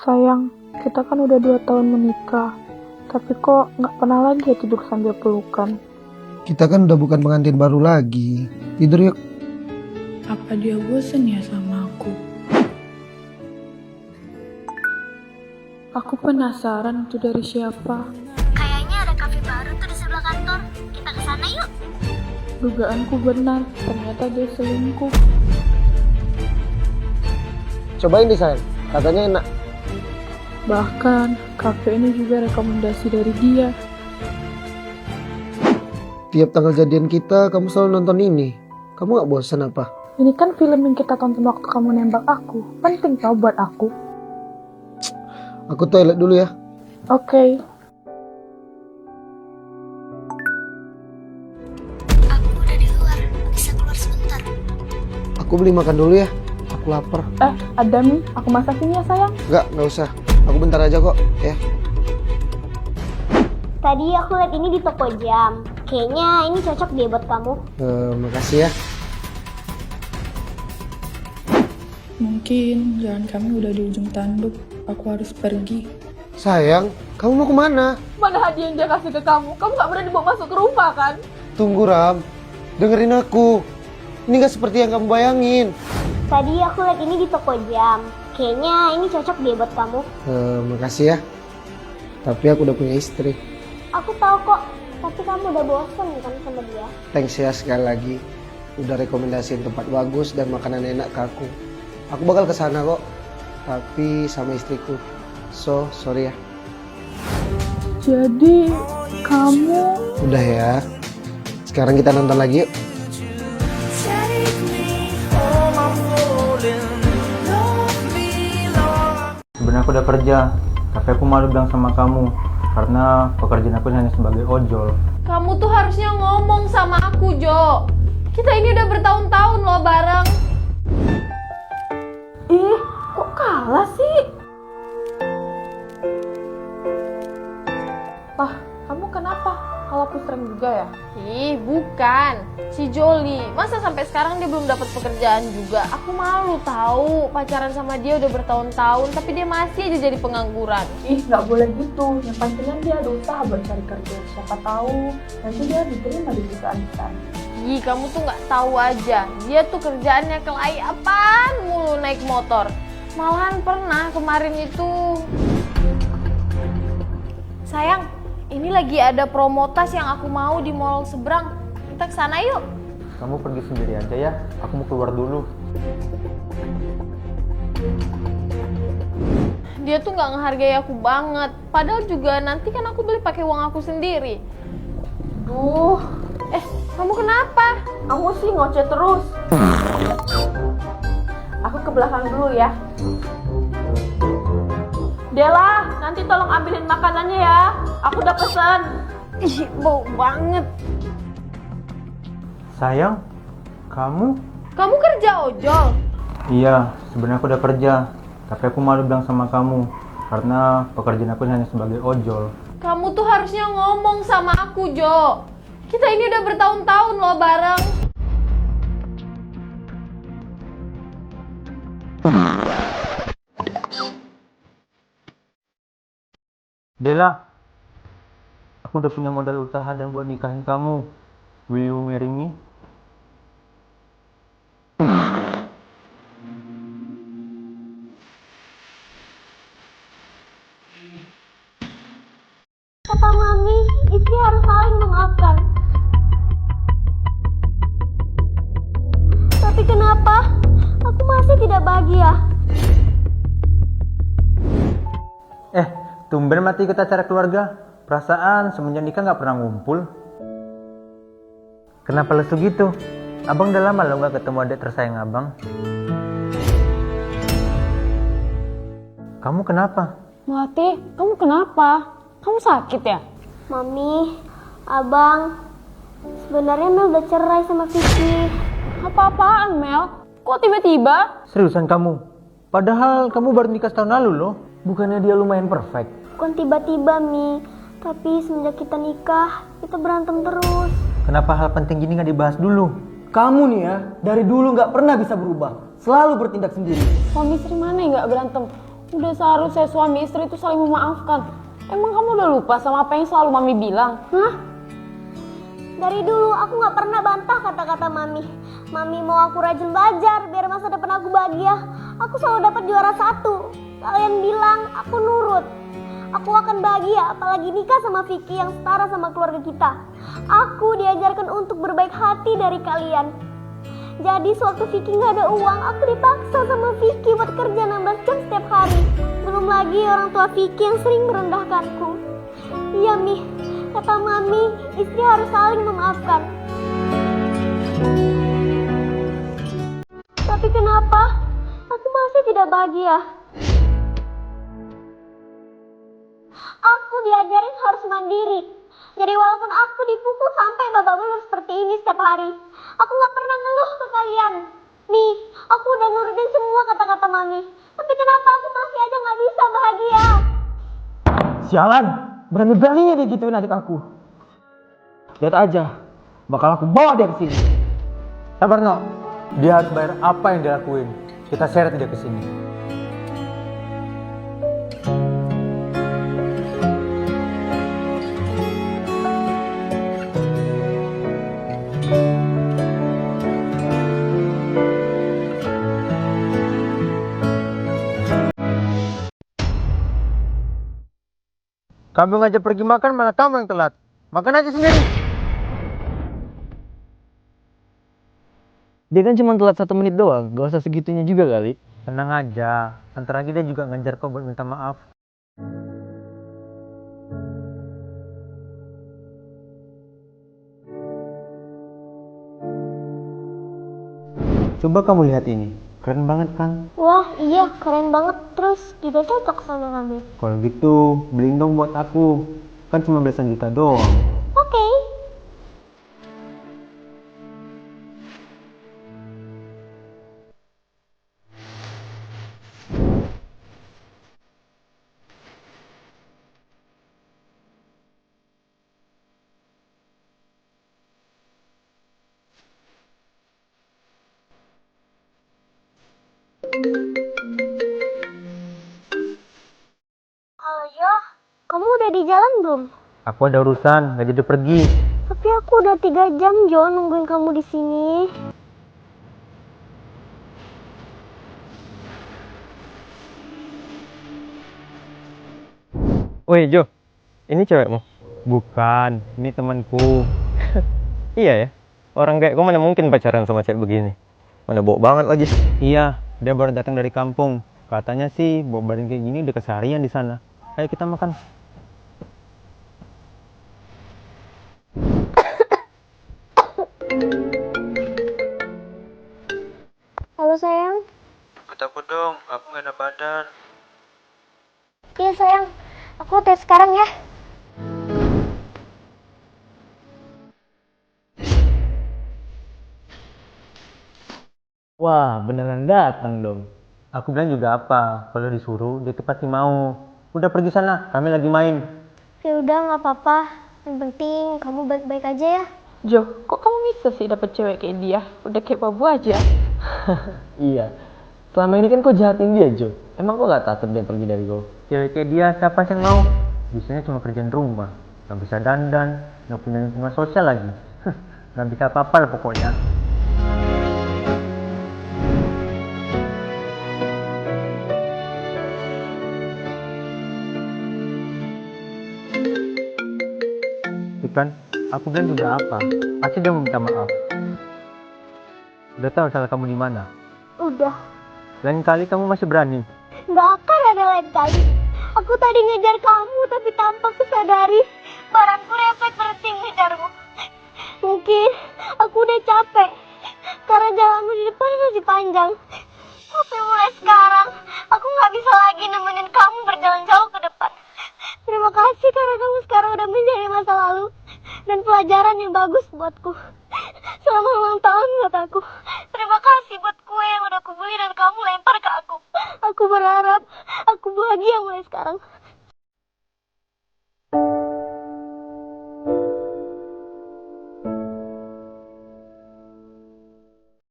Sayang, kita kan udah 2 tahun menikah, tapi kok nggak pernah lagi ya tidur sambil pelukan. Kita kan udah bukan pengantin baru lagi. Tidur yuk. Apa dia bosen ya sama aku? Aku penasaran itu dari siapa. Kayaknya ada kafe baru tuh di sebelah kantor. Kita ke sana yuk. Dugaanku benar, ternyata dia selingkuh. Cobain deh sayang, katanya enak. Bahkan, kafe ini juga rekomendasi dari dia. Tiap tanggal jadian kita, kamu selalu nonton ini. Kamu gak bosan apa? Ini kan film yang kita tonton waktu kamu nembak aku. Penting tau buat aku. Aku toilet dulu ya. Oke. Aku udah di luar. Bisa keluar sebentar. Aku beli makan dulu ya. Aku lapar. Ada mie, aku masakin ya sayang. Gak usah. Aku bentar aja kok, ya. Tadi aku lihat ini di toko jam. Kayaknya ini cocok deh buat kamu. Makasih ya. Mungkin jalan kami udah di ujung tanduk. Aku harus pergi. Sayang, kamu mau kemana? Mana hadiah yang dia kasih ke kamu? Kamu gak berani bawa masuk ke rumah kan? Tunggu Ram, dengerin aku. Ini gak seperti yang kamu bayangin. Tadi aku lihat ini di toko jam. Kayaknya ini cocok deh buat kamu. Makasih ya. Tapi aku udah punya istri. Aku tahu kok. Tapi kamu udah bosen kan sama dia. Thanks ya sekali lagi. Udah rekomendasiin tempat bagus dan makanan enak ke aku. Aku bakal ke sana kok. Tapi sama istriku. So, sorry ya. Jadi, kamu... Udah ya. Sekarang kita nonton lagi yuk. Sebenarnya aku udah kerja, tapi aku malu bilang sama kamu karena pekerjaan aku hanya sebagai ojol. Kamu tuh harusnya ngomong sama aku, Jo. Kita ini udah bertahun-tahun loh bareng. Ih, kok kalah sih? Pah, kamu kenapa? Kalau aku sering juga ya? Ih, bukan. Si Joli. Masa sampai sekarang dia belum dapat pekerjaan juga? Aku malu tahu. Pacaran sama dia udah bertahun-tahun, tapi dia masih aja jadi pengangguran. Ih, nggak boleh gitu. Yang penting kan dia ada usaha buat cari kerja. Siapa tahu nanti dia diterima di perusahaan besar. Ih, kamu tuh nggak tahu aja. Dia tuh kerjaannya kelayapan mulu naik motor. Malahan pernah kemarin itu. Sayang, ini lagi ada promo tas yang aku mau di mall seberang. Kita ke sana yuk. Kamu pergi sendiri aja ya, aku mau keluar dulu. Dia tuh nggak ngehargai aku banget. Padahal juga nanti kan aku beli pakai uang aku sendiri. Duh, Kamu kenapa? kamu sih ngoceh terus. Aku ke belakang dulu ya. Dela, nanti tolong ambilin makanannya ya. Aku udah pesen. Ih, bau banget. Sayang, kamu? Kamu kerja ojol? Iya, sebenarnya aku udah kerja, tapi aku malu bilang sama kamu karena pekerjaan aku hanya sebagai ojol. Kamu tuh harusnya ngomong sama aku, Jo. Kita ini udah bertahun-tahun loh bareng. Dela, aku udah punya modal usaha dan buat nikahin kamu. Will you marry me? Kata Mami, istri harus saling memaafkan. Tapi kenapa aku masih tidak bahagia? Tumben mati ikut acara keluarga. Perasaan semenjak nikah nggak pernah ngumpul. Kenapa lesu gitu? Abang udah lama lo nggak ketemu adik tersayang abang. Kamu kenapa? Melati, kamu kenapa? Kamu sakit ya? Mami, Abang, sebenarnya Mel udah cerai sama Vicky. Apa-apaan, Mel? Kok tiba-tiba? Seriusan kamu? Padahal kamu baru nikah setahun lalu loh. Bukannya dia lumayan perfect? Bukan tiba-tiba, Mi. Tapi semenjak kita nikah, kita berantem terus. Kenapa hal penting gini nggak dibahas dulu? Kamu nih ya, dari dulu nggak pernah bisa berubah. Selalu bertindak sendiri. Suami istri mana yang gak berantem? Udah seharusnya suami istri itu saling memaafkan. Emang kamu udah lupa sama apa yang selalu Mami bilang? Hah? Dari dulu aku gak pernah bantah kata-kata Mami. Mami mau aku rajin belajar biar masa depan aku bahagia. Aku selalu dapat juara 1. Kalian bilang aku nurut. Aku akan bahagia apalagi nikah sama Vicky yang setara sama keluarga kita. Aku diajarkan untuk berbaik hati dari kalian. Jadi sewaktu Vicky gak ada uang, aku dipaksa sama Vicky buat kerja 16 jam setiap hari. Belum lagi orang tua Vicky yang sering merendahkanku. Iya Mi, kata Mami, istri harus saling memaafkan. Tapi kenapa aku masih tidak bahagia? Aku diajarin harus mandiri. Jadi walaupun aku dipukul sampai babak belur seperti ini setiap hari, aku gak pernah ngeluh ke kalian. Nih, aku udah nurutin semua kata-kata Mami. Tapi kenapa aku masih aja gak bisa bahagia? Sialan, berani-beraninya dia gituin adik aku. Lihat aja, bakal aku bawa dia ke sini. Sabar no, dia harus bayar apa yang dia lakuin. Kita seret dia ke sini. Kamu ngajak pergi makan, malah kamu yang telat. Makan aja sendiri. Dia kan cuma telat 1 menit doang, gak usah segitunya juga kali. Tenang aja, ntar lagi dia juga ngejar kau buat minta maaf. Coba kamu lihat ini, keren banget kan? Wah iya keren banget, terus juga cocok sama Mami. Kalau gitu, beliin dong buat aku. Kan cuma belasan juta doang. Oke. Halo Jo, kamu udah di jalan belum? Aku ada urusan, nggak jadi pergi. Tapi aku udah 3 jam Jo nungguin kamu di sini. Woi Jo, ini cewekmu? Bukan, ini temanku. Iya ya, orang kayak kau mana mungkin pacaran sama cewek begini? Mana bau banget lagi. Iya, dia baru datang dari kampung. Katanya sih bawa badan kayak gini udah keseharian di sana. Ayo kita makan. Halo sayang. Ikut aku dong, aku nggak ada badan. Iya sayang, aku tes sekarang ya. Wah, beneran datang dong. Aku bilang juga apa, kalau disuruh dia tuh pasti mau. Udah pergi sana, kami lagi main. Ya udah nggak apa-apa. Yang penting kamu baik-baik aja ya. Jo, kok kamu bisa sih dapet cewek kayak dia? Udah kayak babu aja. Iya, selama ini kan kau jahatin dia Jo. Emang kau gak takut dia pergi dari kau? Cewek kayak dia siapa sih yang mau? Biasanya cuma kerjaan rumah, nggak bisa dandan, nggak punya lingkungan sosial lagi. Nggak bisa apa-apa lah pokoknya. Kan, aku bilang juga apa? Pasti dia mau minta maaf. Udah tahu salah kamu di mana? Udah. Lain kali kamu masih berani. Nggak akan ada lain kali. Aku tadi ngejar kamu tapi tanpa kusadari barangku refleks berhenti ngejarmu. Mungkin aku udah capek karena jalanmu di depan masih panjang. Tapi mulai sekarang aku nggak bisa lagi nemenin kamu berjalan jauh ke depan. Terima kasih karena kamu sekarang udah menjadi masa lalu dan pelajaran yang bagus buatku. Selama ulang tahun buat aku. Terima kasih buat kue yang udah aku beli dan kamu lempar ke aku. Aku berharap aku bahagia mulai sekarang.